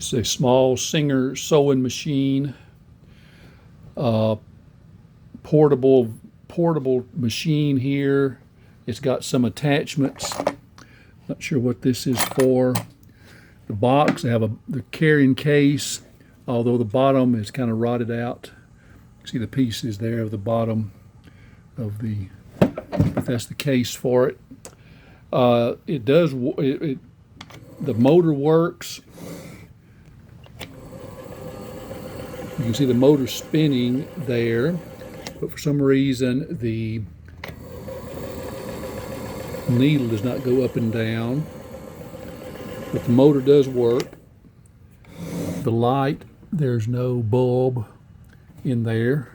It's a small Singer sewing machine, portable machine here. It's got some attachments. Not sure what this is for. The box, I have the carrying case, although the bottom is kind of rotted out. See the pieces there of the bottom of the, if that's the case for it. It does, the motor works. You can see the motor spinning there, but for some reason the needle does not go up and down. But the motor does work. The light, there's no bulb in there.